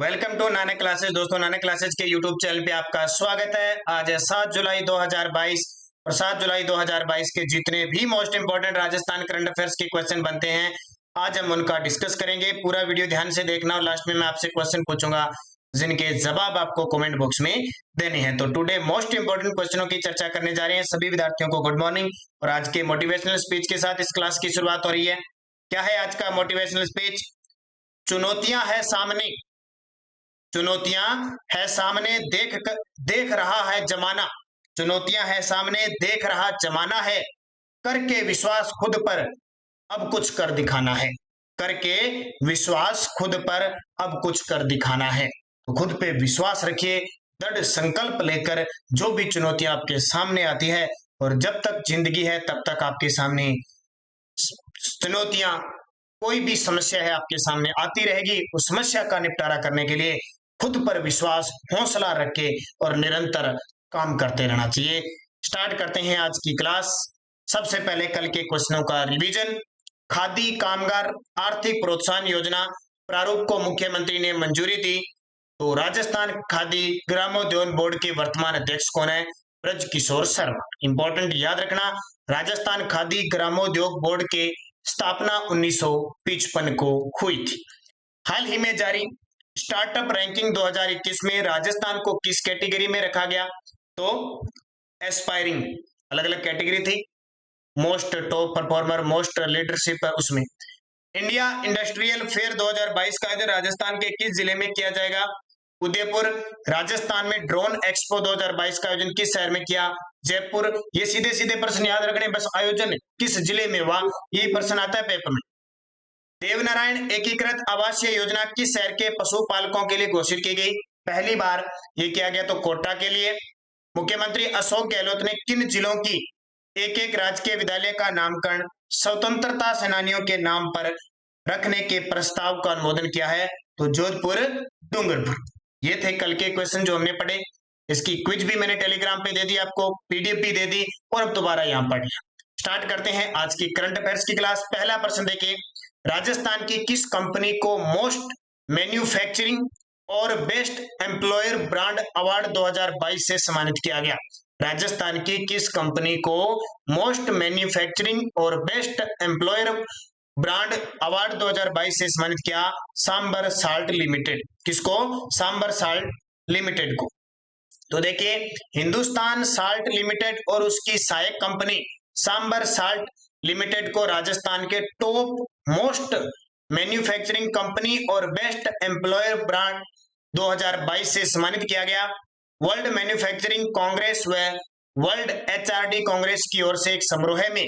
Welcome to Nanak classes. दोस्तों, Nanak classes के YouTube channel पे आपका स्वागत है। आज है 7 जुलाई 2022 और 7 जुलाई 2022 के जितने भी most important Rajasthan current affairs के क्वेश्चन बनते हैं, आज हम उनका डिस्कस करेंगे। पूरा वीडियो ध्यान से देखना और लास्ट में मैं आपसे क्वेश्चन पूछूंगा जिनके जवाब आपको कमेंट बॉक्स में देने हैं। तो टुडे मोस्ट इंपोर्टेंट क्वेश्चनों की चर्चा करने जा रहे हैं। सभी विद्यार्थियों को गुड मॉर्निंग और आज के मोटिवेशनल स्पीच के साथ इस क्लास की शुरुआत हो रही है। क्या है आज का मोटिवेशनल स्पीच? चुनौतियां है सामने, चुनौतियां है सामने, देख रहा है जमाना। चुनौतियां है सामने, देख रहा जमाना है, करके विश्वास खुद पर अब कुछ कर दिखाना है। करके विश्वास खुद पर अब कुछ कर दिखाना है। तो खुद पे विश्वास रखिए, दृढ़ संकल्प लेकर जो भी चुनौतियां आपके सामने आती है, और जब तक जिंदगी है तब तक आपके सामने चुनौतियां, कोई भी समस्या है आपके सामने आती रहेगी। उस समस्या का निपटारा करने के लिए खुद पर विश्वास, हौसला रख के और निरंतर काम करते रहना चाहिए। स्टार्ट करते हैं आज की क्लास। सबसे पहले कल के क्वेश्चनों का रिवीजन। खादी कामगार आर्थिक प्रोत्साहन योजना प्रारूप को मुख्यमंत्री ने मंजूरी दी। तो राजस्थान खादी ग्रामोद्योग बोर्ड के वर्तमान अध्यक्ष कौन है? ब्रज किशोर शर्मा। इंपॉर्टेंट याद रखना, राजस्थान खादी ग्रामोद्योग बोर्ड के स्थापना 1955 को हुई थी। हाल ही में जारी स्टार्टअप रैंकिंग 2021 में राजस्थान को किस कैटेगरी में रखा गया? तो एस्पायरिंग, अलग अलग कैटेगरी थी, most top performer, most leadership, उसमें। इंडिया इंडस्ट्रियल फेयर 2022 का आयोजन राजस्थान के किस जिले में किया जाएगा? उदयपुर। राजस्थान में ड्रोन एक्सपो 2022 का आयोजन किस शहर में किया? जयपुर। ये सीधे सीधे प्रश्न याद रखने, बस आयोजन किस जिले में हुआ, यही प्रश्न आता है पेपर में। देवनारायण एकीकृत आवासीय योजना किस शहर के पशुपालकों के लिए घोषित की गई? पहली बार ये किया गया तो कोटा के लिए। मुख्यमंत्री अशोक गहलोत ने किन जिलों की एक एक राजकीय विद्यालय का नामकरण स्वतंत्रता सेनानियों के नाम पर रखने के प्रस्ताव का अनुमोदन किया है? तो जोधपुर, डूंगरपुर। ये थे कल के क्वेश्चन जो हमने पढ़े। इसकी क्विज भी मैंने टेलीग्राम पे दे दी आपको, पीडीएफ भी दे दी, और अब दोबारा यहाँ पढ़ लिया। स्टार्ट करते हैं आज की करंट अफेयर्स की क्लास। पहला प्रश्न देखिए, राजस्थान की किस कंपनी को मोस्ट मैन्युफैक्चरिंग और बेस्ट एम्प्लॉयर ब्रांड अवार्ड 2022 से सम्मानित किया गया? राजस्थान की किस कंपनी को मोस्ट मैन्युफैक्चरिंग और बेस्ट एम्प्लॉयर ब्रांड अवार्ड 2022 से सम्मानित किया? Sambhar salt limited. किसको? सांबर साल्ट लिमिटेड को। तो देखिए, हिंदुस्तान साल्ट लिमिटेड और उसकी सहायक कंपनी सांबर साल्ट लिमिटेड को राजस्थान के टॉप मोस्ट मैन्युफैक्चरिंग कंपनी और बेस्ट एम्प्लॉयर ब्रांड 2022 से सम्मानित किया गया। वर्ल्ड मैन्युफैक्चरिंग कांग्रेस व वर्ल्ड एचआरडी कांग्रेस की ओर से एक समारोह में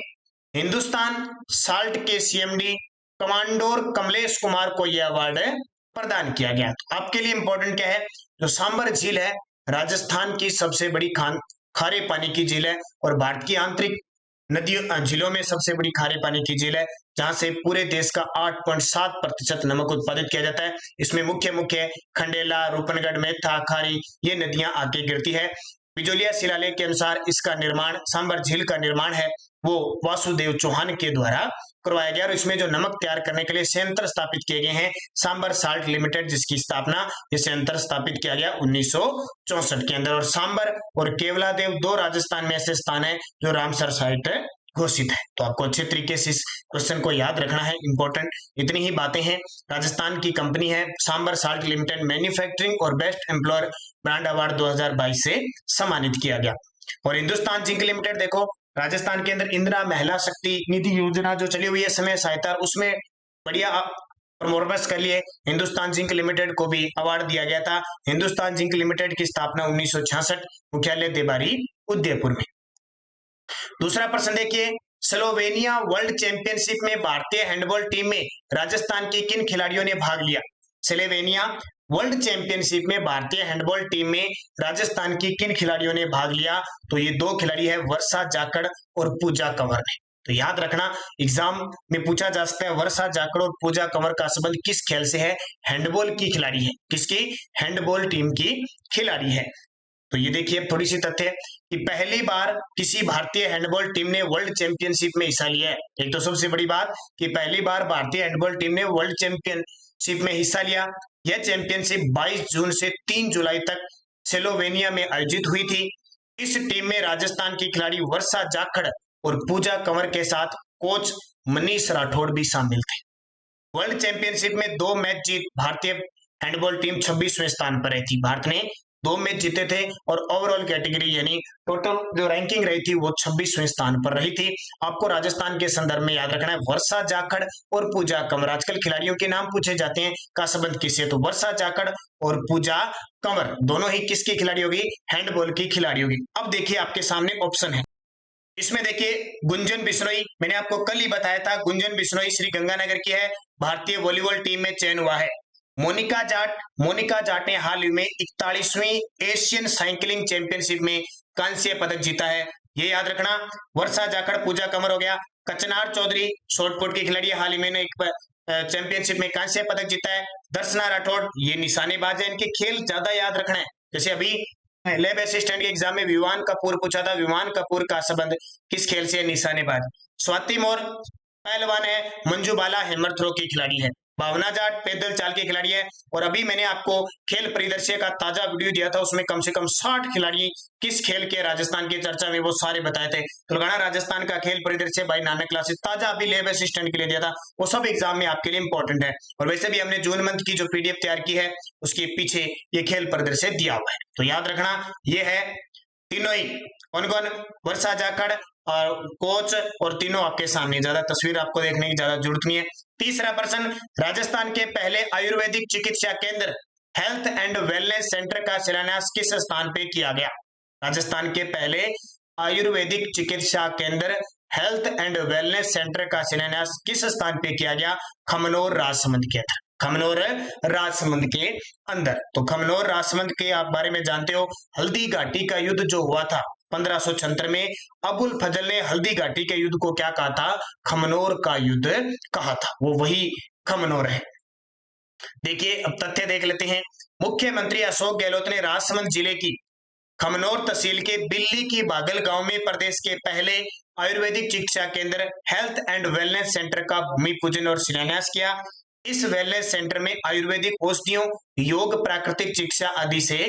हिंदुस्तान साल्ट के सीएमडी कमांडोर कमलेश कुमार को यह अवार्ड प्रदान किया गया। तो आपके लिए इंपॉर्टेंट क्या है? जो सांबर झील है राजस्थान की सबसे बड़ी खारे पानी की झील है और भारत की आंतरिक नदियों झीलों में सबसे बड़ी खारे पानी की झील है, जहां से पूरे देश का 8.7% नमक उत्पादित किया जाता है। इसमें मुख्य मुख्य खंडेला, रूपनगढ़, मेथा, खारी ये नदियां आके गिरती है। बिजोलिया शिलालेख के अनुसार इसका निर्माण, सांबर झील का निर्माण है वो वासुदेव चौहान के द्वारा करवाया गया, और इसमें जो नमक तैयार करने के लिए संयंत्र स्थापित किए गए हैं सांबर साल्ट लिमिटेड, जिसकी स्थापना ये संयंत्र स्थापित किया गया 1964 के अंदर। और सांबर और केवलादेव दो राजस्थान में ऐसे स्थान है जो रामसर साइट घोषित है। तो आपको अच्छे तरीके से इस क्वेश्चन को याद रखना है, इंपॉर्टेंट इतनी ही बातें हैं। राजस्थान की कंपनी है सांबर साल्ट लिमिटेड, मैन्युफैक्चरिंग और बेस्ट एम्प्लॉयर ब्रांड अवार्ड 2022 से सम्मानित किया गया। और हिंदुस्तान जिंक लिमिटेड, देखो राजस्थान के अंदर इंदिरा महिला शक्ति निधि योजना जो चली हुई है समय सहायता, उसमें बढ़िया परफॉर्मेंस कर लिए हिंदुस्तान जिंक लिमिटेड को भी अवार्ड दिया गया था। हिंदुस्तान जिंक लिमिटेड की स्थापना 1966, मुख्यालय देबारी, उदयपुर में। दूसरा प्रश्न देखिए, स्लोवेनिया वर्ल्ड चैंपियनशिप में भारतीय हैंडबॉल टीम में राजस्थान के किन खिलाड़ियों ने भाग लिया? स्लोवेनिया वर्ल्ड चैंपियनशिप में भारतीय हैंडबॉल टीम में राजस्थान की किन खिलाड़ियों ने भाग लिया? तो ये दो खिलाड़ी है, वर्षा जाखड़ और पूजा कंवर ने। तो याद रखना, एग्जाम में पूछा जा सकता है वर्षा जाखड़ और पूजा कंवर का संबंध किस खेल से है? हैंडबॉल की खिलाड़ी है। किसकी? हैंडबॉल टीम की खिलाड़ी है। तो ये देखिए थोड़ी सी तथ्य कि पहली बार किसी भारतीय हैंडबॉल टीम ने वर्ल्ड चैंपियनशिप में हिस्सा लिया है। एक तो सबसे बड़ी बात कि पहली बार भारतीय हैंडबॉल टीम ने वर्ल्ड चैंपियनशिप में हिस्सा लिया। यह चैंपियनशिप 22 जून से 3 जुलाई तक स्लोवेनिया में आयोजित हुई थी। इस टीम में राजस्थान की खिलाड़ी वर्षा जाखड़ और पूजा कंवर के साथ कोच मनीष राठौड़ भी शामिल थे। वर्ल्ड चैंपियनशिप में 2 मैच जीत भारतीय हैंडबॉल टीम 26वें स्थान पर रही थी। भारत ने 2 मैच जीते थे और ओवरऑल कैटेगरी यानी टोटल जो रैंकिंग रही थी वो 26वें स्थान पर रही थी। आपको राजस्थान के संदर्भ में याद रखना है वर्षा जाखड़ और पूजा कंवर। आजकल खिलाड़ियों के नाम पूछे जाते हैं का संबंध किससे, तो वर्षा जाखड़ और पूजा कंवर दोनों ही किसकी खिलाड़ी होगी, हैंडबॉल की खिलाड़ी होगी। अब देखिए आपके सामने ऑप्शन है, इसमें देखिए गुंजन बिश्नोई, मैंने आपको कल ही बताया था गुंजन बिश्नोई श्री गंगानगर की है, भारतीय वॉलीबॉल टीम में चयन हुआ है। मोनिका जाट ने हाल ही में 41वीं एशियन साइकिलिंग चैंपियनशिप में कांस्य पदक जीता है, ये याद रखना। वर्षा जाखड़ पूजा कंवर हो गया। कचनार चौधरी शॉर्टपुट की खिलाड़ी, हाल ही में एक चैंपियनशिप में कांस्य पदक जीता है। दर्शना राठौड़ ये निशानेबाज है, इनके खेल ज्यादा याद रखना है। जैसे अभी लैब असिस्टेंट के एग्जाम में विमान कपूर पूछा था, विमान कपूर का संबंध किस खेल से, निशानेबाज। स्वाति मोर पहलवान है, मंजू बाला हैमर थ्रो की खिलाड़ी है। भावना जाट पैदल चाल की खिलाड़ी है। और अभी मैंने आपको खेल परिदृश्य का ताजा वीडियो दिया था, उसमें कम से कम 60 खिलाड़ी किस खेल के राजस्थान की चर्चा में वो सारे बताए थे। तो लगाना राजस्थान का खेल परिदृश्य बाई नानक क्लासेस ताजा अभी लैब असिस्टेंट के लिए दिया था, वो सब एग्जाम में आपके लिए इंपॉर्टेंट है। और वैसे भी हमने जून मंथ की जो पीडीएफ तैयार की है उसके पीछे ये खेल परिदृश्य दिया हुआ है, तो याद रखना ये है तीनों ही कौन कौन, वर्षा जाखड़ और कोच, और तीनों आपके सामने, ज्यादा तस्वीर आपको देखने की ज्यादा जरूरत नहीं है। तीसरा प्रश्न, राजस्थान के पहले आयुर्वेदिक चिकित्सा केंद्र हेल्थ एंड वेलनेस सेंटर का शिलान्यास किस स्थान पे किया गया। राजस्थान के पहले आयुर्वेदिक चिकित्सा केंद्र हेल्थ एंड वेलनेस सेंटर का शिलान्यास किस स्थान पे किया गया, खमनोर राजसमंद के अंदर, खमनोर राजसमंद के अंदर। तो खमनोर राजसमंद के आप बारे में जानते हो, हल्दी घाटी का युद्ध जो हुआ था 1576 में, अबुल फजल ने हल्दी घाटी के युद्ध को क्या कहा था, खमनोर का युद्ध कहा था, वो वही खमनोर है। देखिए अब तथ्य देख लेते हैं। मुख्यमंत्री अशोक गहलोत ने राजसमंद जिले की खमनोर तहसील के बिल्ली की बादल गांव में प्रदेश के पहले आयुर्वेदिक चिकित्सा केंद्र हेल्थ एंड वेलनेस सेंटर का भूमि पूजन और शिलान्यास किया। इस वेलनेस सेंटर में आयुर्वेदिक औषधियों, योग, प्राकृतिक चिकित्सा आदि से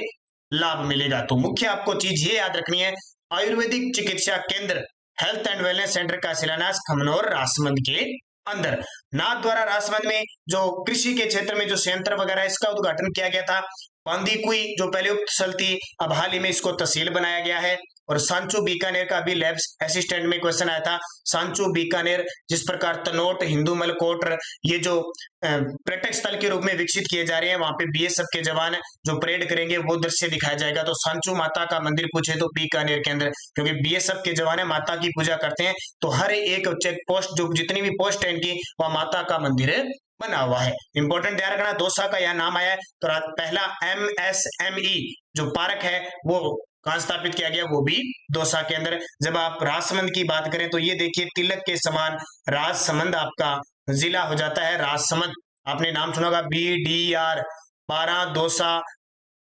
लाभ मिलेगा। तो मुख्य आपको चीज ये याद रखनी है, आयुर्वेदिक चिकित्सा केंद्र हेल्थ एंड वेलनेस सेंटर का शिलान्यास खमनोर राजसमंद के अंदर। नाथ द्वारा राजसमंद में जो कृषि के क्षेत्र में जो संयंत्र वगैरह इसका उद्घाटन किया गया था। बांदीकुई जो पहले उक्त स्थल थी, अब हाल ही में इसको तहसील बनाया गया है। और सांचू बीकानेर का भी लैब असिस्टेंट में क्वेश्चन आया था। सांचू बीकानेर जिस प्रकार तनोट, हिंदूमल कोट ये जो पर्यटक स्थल के रूप में विकसित किए जा रहे हैं, वहां पे बीएसएफ के जवान जो परेड करेंगे वो दृश्य दिखाया जाएगा। तो सांचू माता का मंदिर पूछे तो बीकानेर के अंदर, क्योंकि बीएसएफ के जवान है माता की पूजा करते हैं, तो हर एक चेक पोस्ट जो जितनी भी पोस्ट है इनकी वह माता का मंदिर बना हुआ है। इंपॉर्टेंट ध्यान रखना, दौसा का यह नाम आया है। तो पहला MSME जो पार्क है वो कहां स्थापित किया गया, वो भी दौसा के अंदर। जब आप राजसमंद की बात करें तो ये देखिए तिलक के समान राजसमंद आपका जिला हो जाता है। राजसमंद आपने नाम सुना होगा, BDR 12 दौसा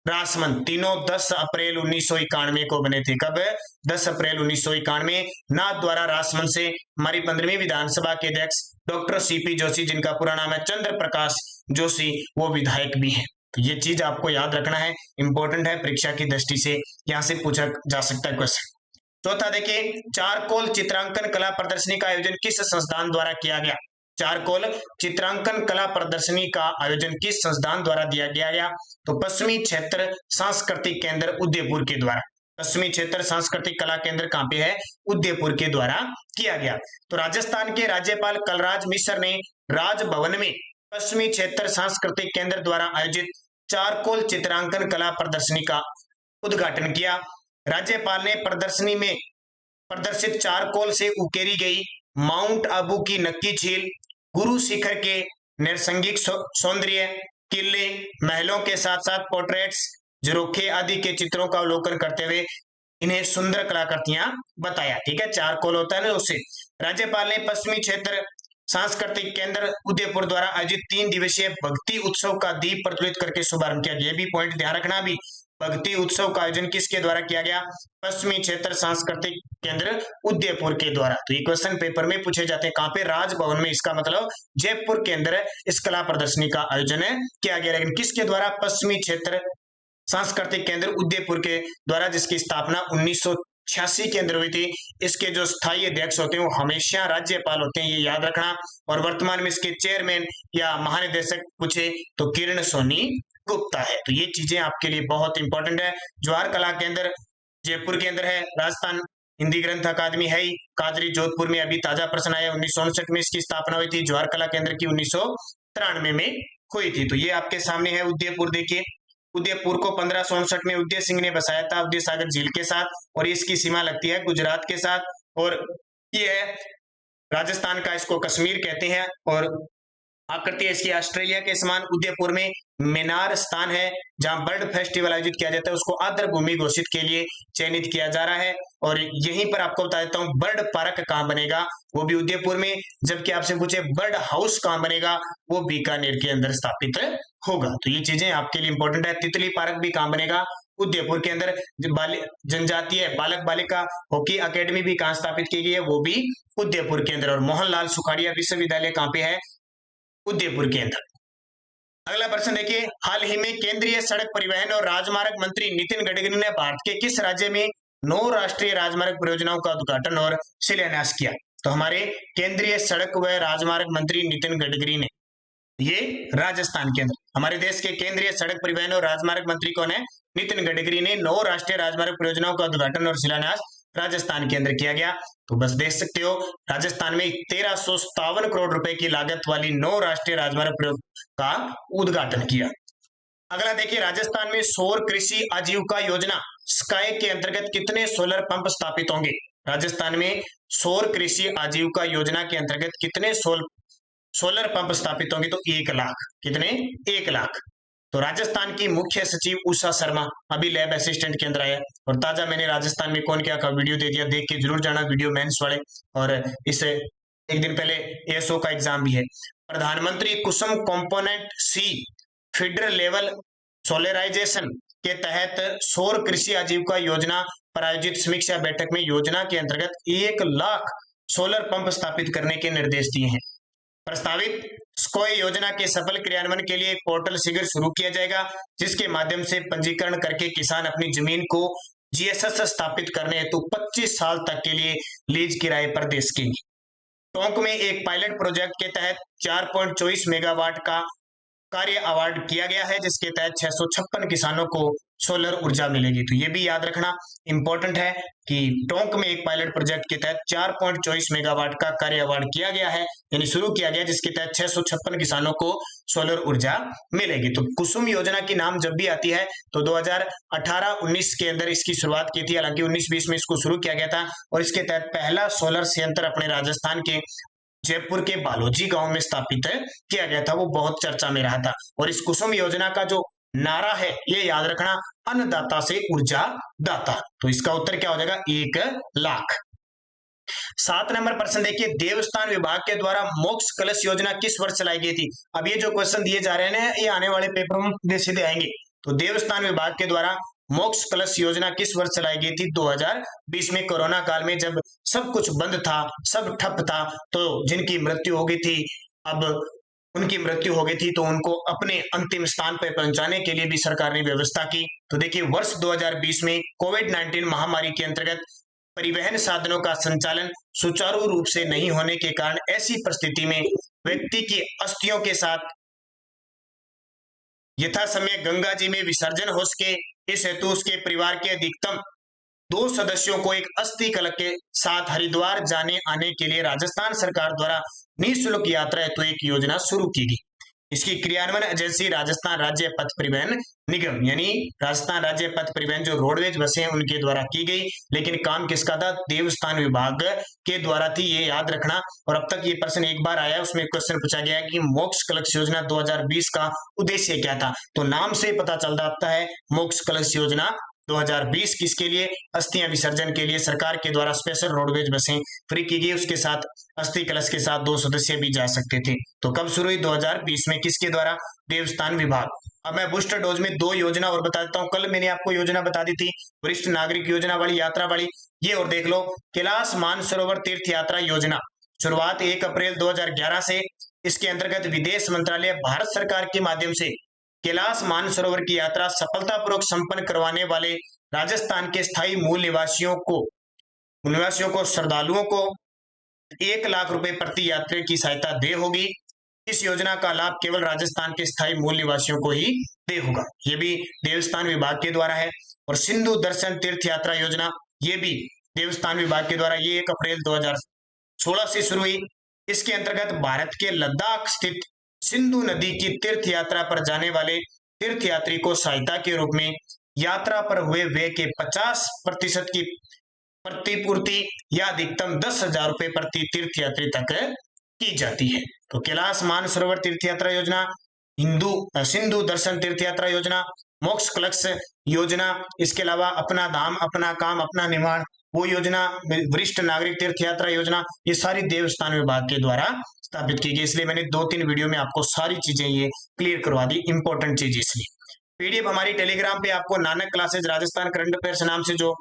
राजसमंद, तीनों 10 अप्रैल 1991 को बने थे। कब? 10 अप्रैल 1991। नाथ द्वारा राजसमंद से हमारी 15वीं विधानसभा के अध्यक्ष डॉक्टर CP जोशी, जिनका पूरा नाम है चंद्र प्रकाश जोशी, वो विधायक भी हैं। तो ये चीज आपको याद रखना है, इंपॉर्टेंट है परीक्षा की दृष्टि से, यहां से पूछा जा सकता है क्वेश्चन। चौथा देखिए, चारकोल चित्रांकन कला प्रदर्शनी का आयोजन किस संस्थान द्वारा किया गया। चारकोल चित्रांकन कला प्रदर्शनी का आयोजन किस संस्थान द्वारा दिया गया। तो पश्चिमी क्षेत्र सांस्कृतिक केंद्र उदयपुर के द्वारा। पश्चिमी क्षेत्र सांस्कृतिक कला केंद्र कहां पे है, उदयपुर के द्वारा किया गया। तो राजस्थान के राज्यपाल कलराज मिश्र ने राजभवन में पश्चिमी क्षेत्र सांस्कृतिक केंद्र द्वारा आयोजित चारकोल चित्रांकन कला प्रदर्शनी का उद्घाटन किया। राज्यपाल ने प्रदर्शनी में प्रदर्शित चारकोल से उकेरी गई माउंट आबू की नक्की झील, गुरु शिखर के नैसर्गिक सौंदर्य, किले, महलों के साथ साथ पोर्ट्रेट्स, झरोखे आदि के चित्रों का अवलोकन करते हुए इन्हें सुंदर कलाकृतियां बताया। ठीक है, चारकोल होता है ना उससे। राज्यपाल ने पश्चिमी क्षेत्र सांस्कृतिक केंद्र उदयपुर द्वारा आयोजित 3 दिवसीय भक्ति उत्सव का दीप प्रज्वलित करके शुभारंभ किया। यह भी पॉइंट ध्यान रखना, भी भक्ति उत्सव का आयोजन किसके द्वारा किया गया? पश्चिमी क्षेत्र सांस्कृतिक केंद्र उदयपुर के द्वारा। तो ये क्वेश्चन पेपर में पूछे जाते हैं। कहां पे? राजभवन में। इसका मतलब जयपुर के अंदर इस कला प्रदर्शनी का आयोजन किया गया, लेकिन किसके द्वारा? पश्चिमी क्षेत्र सांस्कृतिक केंद्र उदयपुर के द्वारा, जिसकी स्थापना 1986 के अंदर हुई थी। इसके जो स्थायी अध्यक्ष होते हैं वो हमेशा राज्यपाल होते हैं, ये याद रखना। और वर्तमान में इसके चेयरमैन या महानिदेशक पूछे तो किरण सोनी गुप्ता है। तो ये चीजें आपके लिए बहुत इंपॉर्टेंट है। जवाहर कला केंद्र जयपुर के अंदर है। राजस्थान हिंदी ग्रंथ अकादमी है ही कादरी जोधपुर में। अभी ताजा प्रश्न आया, 1959 में इसकी स्थापना हुई थी। जवाहर कला केंद्र की 1993 में हुई थी। तो ये आपके सामने है उदयपुर। देखिए, उदयपुर को 1559 में उदय सिंह ने बसाया था उदय सागर झील के साथ, और इसकी सीमा लगती है गुजरात के साथ। और ये है राजस्थान का, इसको कश्मीर कहते हैं। और आकृति इसकी ऑस्ट्रेलिया के समान। उदयपुर में मीनार स्थान है जहां बर्ड फेस्टिवल आयोजित किया जाता है, उसको आर्द्र भूमि घोषित के लिए चयनित किया जा रहा है। और यहीं पर आपको बता देता हूं बर्ड पार्क कहां बनेगा, वो भी उदयपुर में। जबकि आपसे पूछे बर्ड हाउस कहां बनेगा, वो बीकानेर के अंदर स्थापित होगा। तो ये चीजें आपके लिए इंपॉर्टेंट है। तितली पार्क भी कहां बनेगा? उदयपुर के अंदर। जनजातीय बालक बालिका हॉकी अकेडमी भी कहां स्थापित की गई है, वो भी उदयपुर के अंदर। और मोहनलाल सुखाड़िया विश्वविद्यालय कहां पे है? उदयपुर के अंदर। अगला प्रश्न देखिए, हाल ही में केंद्रीय सड़क परिवहन और राजमार्ग मंत्री नितिन गडकरी ने भारत के किस राज्य में 9 राष्ट्रीय राजमार्ग परियोजनाओं का उद्घाटन और शिलान्यास किया? तो हमारे केंद्रीय सड़क व राजमार्ग मंत्री नितिन गडकरी ने, ये राजस्थान के अंदर। हमारे देश के केंद्रीय सड़क परिवहन और राजमार्ग मंत्री कौन है? नितिन गडकरी ने 9 राष्ट्रीय राजमार्ग परियोजनाओं का उद्घाटन और शिलान्यास राजस्थान के अंदर किया गया। तो बस देख सकते हो, राजस्थान में 1357 करोड़ रुपए की लागत वाली 9 राष्ट्रीय राजमार्ग का उद्घाटन किया। अगला देखिए, राजस्थान में सौर कृषि आजीविका योजना स्काई के अंतर्गत कितने सोलर पंप स्थापित होंगे? राजस्थान में सौर कृषि आजीविका योजना के अंतर्गत कितने सोलर पंप स्थापित होंगे? तो 1 लाख। कितने? 1 लाख। तो राजस्थान की मुख्य सचिव उषा शर्मा अभी लैब असिस्टेंट के अंदर आया। और ताजा मैंने राजस्थान में कौन क्या का वीडियो दे दिया, देख के जरूर जाना वीडियो मेंस वाले। और इससे एक दिन पहले एएसओ का एग्जाम भी है। प्रधानमंत्री Kusum component C feeder level solarization के तहत सौर कृषि आजीविका योजना पर आयोजित समीक्षा बैठक में योजना के अंतर्गत 1 लाख सोलर पंप स्थापित करने के निर्देश दिए हैं। प्रस्तावित स्कोई योजना के सफल क्रियान्वयन के लिए एक पोर्टल शीघ्र शुरू किया जाएगा, जिसके माध्यम से पंजीकरण करके किसान अपनी जमीन को जीएसएस स्थापित करने हेतु 25 साल तक के लिए लीज किराए पर दे सकेंगे। टोंक में एक पायलट प्रोजेक्ट के तहत 4.24 मेगावाट का कार्य अवार्ड किया गया है, जिसके तहत 656 किसानों को सोलर ऊर्जा मिलेगी। तो ये भी याद रखना इंपॉर्टेंट है कि टोंक में एक पायलट प्रोजेक्ट के तहत 4.24 मेगावाट का कार्य अवार्ड किया गया है, यानी शुरू किया गया, जिसके तहत 656 किसानों को सोलर ऊर्जा मिलेगी। तो कुसुम योजना की नाम जब भी आती है तो 2018-19 के अंदर इसकी शुरुआत की थी। हालांकि 19-20 में इसको शुरू किया गया था। और इसके तहत पहला सोलर संयंत्र अपने राजस्थान के जयपुर के बालोजी गांव में स्थापित किया गया था, वो बहुत चर्चा में रहा था। और इस कुसुम योजना का जो नारा है ये याद रखना, अन्नदाता से ऊर्जा दाता। तो इसका उत्तर क्या हो जाएगा? 1 लाख। 7 नंबर प्रश्न देखिए, देवस्थान विभाग के द्वारा मोक्ष कलश योजना किस वर्ष चलाई गई थी? अब ये जो क्वेश्चन दिए जा रहे हैं ये आने वाले पेपर में सीधे आएंगे। तो देवस्थान विभाग के द्वारा मोक्ष कलश योजना किस वर्ष चलाई गई थी? 2020 में, कोरोना काल में जब सब कुछ बंद था, सब ठप था, तो जिनकी मृत्यु हो गई थी, अब उनकी मृत्यु हो गई थी, तो उनको अपने अंतिम स्थान पर पहुंचाने के लिए भी सरकार ने व्यवस्था की। तो देखिए, वर्ष 2020 में कोविड-19 महामारी के अंतर्गत परिवहन साधनों का संचालन सुचारू रूप से नहीं होने के कारण ऐसी परिस्थिति में व्यक्ति की अस्थियों के साथ यथा समय गंगा जी में विसर्जन हो सके, इस हेतु उसके परिवार के अधिकतम 2 सदस्यों को एक अस्थि कलश के साथ हरिद्वार जाने आने के लिए राजस्थान सरकार द्वारा निःशुल्क यात्रा हेतु एक योजना शुरू की गई। इसकी क्रियान्वयन एजेंसी राजस्थान राज्य पथ परिवहन निगम, यानी राजस्थान राज्य पथ परिवहन जो रोडवेज बसें हैं उनके द्वारा की गई। लेकिन काम किसका था? देवस्थान विभाग के द्वारा थी, ये याद रखना। और अब तक ये प्रश्न एक बार आया, उसमें क्वेश्चन पूछा गया कि मोक्ष कलश योजना 2020 का उद्देश्य क्या था? तो नाम से पता चल जाता है मोक्ष कलश योजना 2020 किसके लिए? अस्थियां विसर्जन के लिए सरकार के द्वारा स्पेशल रोडवेज बसें फ्री की गई, उसके साथ अस्थि कलश के साथ 2 सदस्य भी जा सकते थे। तो कब शुरू हुई? 2020 में। किसके द्वारा? देवस्थान विभाग। अब मैं बूस्टर डोज में 2 योजना और बता देता हूँ। कल मैंने आपको योजना बता दी थी, वरिष्ठ नागरिक योजना वाली, यात्रा वाली। ये और देख लो, कैलाश मानसरोवर तीर्थ यात्रा योजना, शुरुआत 1 अप्रैल 2011 से। इसके अंतर्गत विदेश मंत्रालय भारत सरकार के माध्यम से कैलाश मानसरोवर की यात्रा सफलतापूर्वक संपन्न करवाने वाले राजस्थान के स्थायी मूल निवासियों को श्रद्धालुओं को 1 लाख रुपए प्रति यात्री की सहायता दे होगी। इस योजना का लाभ केवल राजस्थान के स्थायी मूल निवासियों को ही दे होगा। ये भी देवस्थान विभाग के द्वारा है। और सिंधु दर्शन तीर्थ यात्रा योजना, ये भी देवस्थान विभाग के द्वारा, ये 1 अप्रैल 2016 से शुरू हुई। इसके अंतर्गत भारत के लद्दाख स्थित सिंधु नदी की तीर्थ यात्रा पर जाने वाले तीर्थ यात्री को सहायता के रूप में यात्रा पर हुए व्यय के 50% की प्रतिपूर्ति या अधिकतम 10,000 रुपए प्रति तीर्थ यात्री तक की जाती है। तो कैलाश मानसरोवर तीर्थ यात्रा योजना, सिंधु दर्शन तीर्थ यात्रा योजना, मोक्ष कलश योजना, इसके अलावा अपना धाम अपना काम अपना निर्माण वो योजना, वरिष्ठ नागरिक तीर्थ यात्रा योजना, ये सारी देवस्थान विभाग के द्वारा स्थापित की गई। इसलिए मैंने 2-3 वीडियो में आपको सारी चीजें ये क्लियर करवा दी, इंपॉर्टेंट चीज। इसलिए पीडीएफ हमारी टेलीग्राम पे आपको Nanak classes Rajasthan current affairs नाम से जो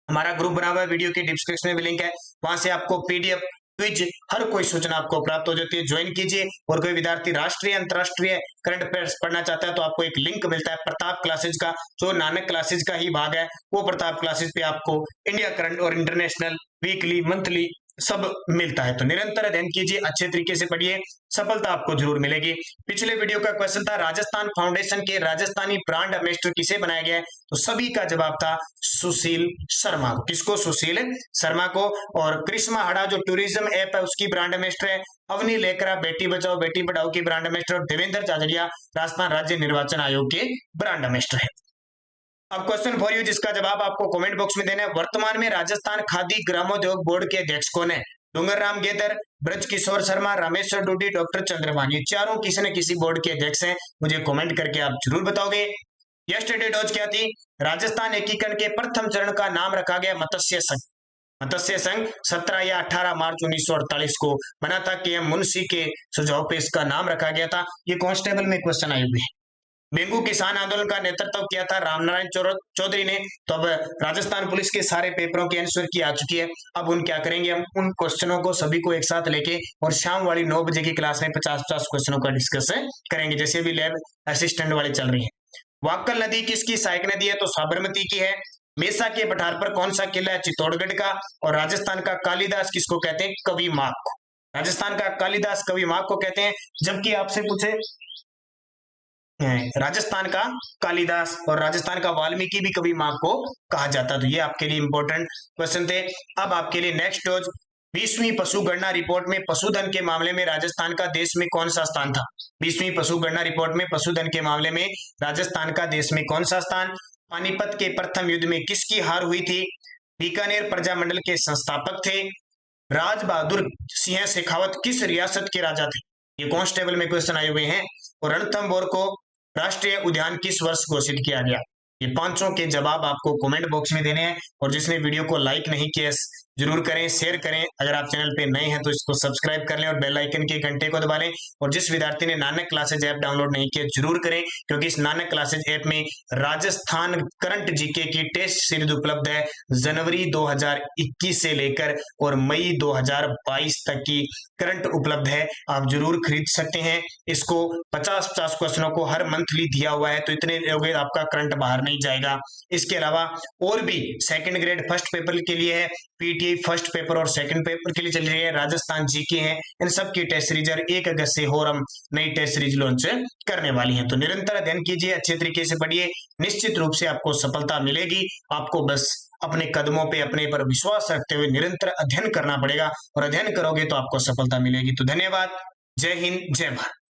हमारा ग्रुप बना हुआ है, वीडियो के डिस्क्रिप्शन में भी लिंक है, वहां से आपको पीडीएफ क्विज हर कोई सूचना आपको प्राप्त हो जाती है। ज्वाइन कीजिए। और कोई विद्यार्थी राष्ट्रीय अंतरराष्ट्रीय करंट अफेयर्स पढ़ना चाहता है तो आपको एक लिंक मिलता है प्रताप क्लासेज का, जो नानक क्लासेज का ही भाग है। वो प्रताप क्लासेज पे आपको इंडिया करंट और इंटरनेशनल, वीकली, मंथली सब मिलता है। तो निरंतर अध्ययन कीजिए, अच्छे तरीके से पढ़िए, सफलता आपको जरूर मिलेगी। पिछले वीडियो का क्वेश्चन था राजस्थान फाउंडेशन के राजस्थानी ब्रांड एम्बेसडर किसे बनाया गया है? तो सभी का जवाब था सुशील शर्मा को। किसको? सुशील शर्मा को। और करिश्मा हड़ा जो टूरिज्म ऐप है उसकी ब्रांड एम्बेसडर है। अवनी लेकरा बेटी बचाओ बेटी पढ़ाओ की ब्रांड एम्बेसडर। और देवेंद्र झाझड़िया राजस्थान राज्य निर्वाचन आयोग के ब्रांड एम्बेसडर है। अब क्वेश्चन फॉर यू, जिसका जवाब आपको कमेंट बॉक्स में देना है। वर्तमान में राजस्थान खादी ग्रामोद्योग बोर्ड के अध्यक्ष कौन है? डूंगर राम गेदर, ब्रज किशोर शर्मा, रामेश्वर डूडी, डॉक्टर चंद्रभान। ये चारों किसी न किसी बोर्ड के अध्यक्ष हैं। मुझे कमेंट करके आप जरूर बताओगे। यस्टरडे डोज क्या थी? राजस्थान एकीकरण के प्रथम चरण का नाम रखा गया मत्स्य संघ। मत्स्य संघ 17 या 18 मार्च 1948 को बना था। के.एम. मुंशी के सुझाव पे इसका नाम रखा गया था। ये कांस्टेबल में क्वेश्चन आए हुए हैं। डेंगू किसान आंदोलन का नेतृत्व किया था रामनारायण चौधरी ने। तो अब राजस्थान पुलिस के सारे पेपरों की आंसर की आ चुकी है। अब उन क्या करेंगे, हम उन क्वेश्चनों को सभी को एक साथ लेके और शाम वाली 9 बजे की क्लास में 50-50 क्वेश्चनों का डिस्कस करेंगे, जैसे भी लैब असिस्टेंट वाली चल रही है। वाक्कल नदी किसकी सहायक नदी है? तो साबरमती की है। मेसा के पठार पर कौन सा किला है? चित्तौड़गढ़ का। और राजस्थान का कालिदास किसको कहते हैं? कवि माघ को। राजस्थान का कालिदास कवि माघ को कहते हैं। जबकि आपसे पूछे राजस्थान का कालिदास और राजस्थान का वाल्मीकि भी कवि माघ को कहा जाता। तो ये आपके लिए इंपॉर्टेंट क्वेश्चन थे। अब आपके लिए नेक्स्ट डोज 20वीं पशुगणना रिपोर्ट में पशुधन के मामले में राजस्थान का देश में कौन सा स्थान था? 20वीं पशुगणना रिपोर्ट में पशुधन के मामले में राजस्थान का देश में कौन सा स्थान? पानीपत के प्रथम युद्ध में किसकी हार हुई थी? बीकानेर प्रजामंडल के संस्थापक थे। राज बहादुर सिंह शेखावत किस रियासत के राजा थे? ये कांस्टेबल में क्वेश्चन आए हुए हैं। और रणथंभौर को राष्ट्रीय उद्यान किस वर्ष घोषित किया गया? ये पांचों के जवाब आपको कमेंट बॉक्स में देने हैं। और जिसने वीडियो को लाइक नहीं किया जरूर करें, शेयर करें। अगर आप चैनल पे नए हैं तो इसको सब्सक्राइब कर लें और बेल आइकन के घंटे को दबा लें। और जिस विद्यार्थी ने नानक क्लासेज ऐप डाउनलोड नहीं किया जरूर करें, क्योंकि इस नानक क्लासेज ऐप में राजस्थान करंट जीके की टेस्ट सीरीज उपलब्ध है। जनवरी 2021 से लेकर और मई 2022 तक की करंट उपलब्ध है, आप जरूर खरीद सकते हैं इसको। 50-50 क्वेश्चनों को हर मंथली दिया हुआ है, तो इतने लोगे आपका करंट बाहर नहीं जाएगा। इसके अलावा और भी सेकंड ग्रेड फर्स्ट पेपर के लिए है, पीटीआई फर्स्ट पेपर और सेकंड पेपर के लिए चल रही है, राजस्थान जीके है। इन सब की टेस्ट सीरीज 1 अगस्त से और हम नई टेस्ट सीरीज लॉन्च करने वाली है। तो निरंतर अध्ययन कीजिए, अच्छे तरीके से पढ़िए, निश्चित रूप से आपको सफलता मिलेगी। आपको बस अपने कदमों पे अपने पर विश्वास रखते हुए निरंतर अध्ययन करना पड़ेगा, और अध्ययन करोगे तो आपको सफलता मिलेगी। तो धन्यवाद। जय हिंद, जय भारत।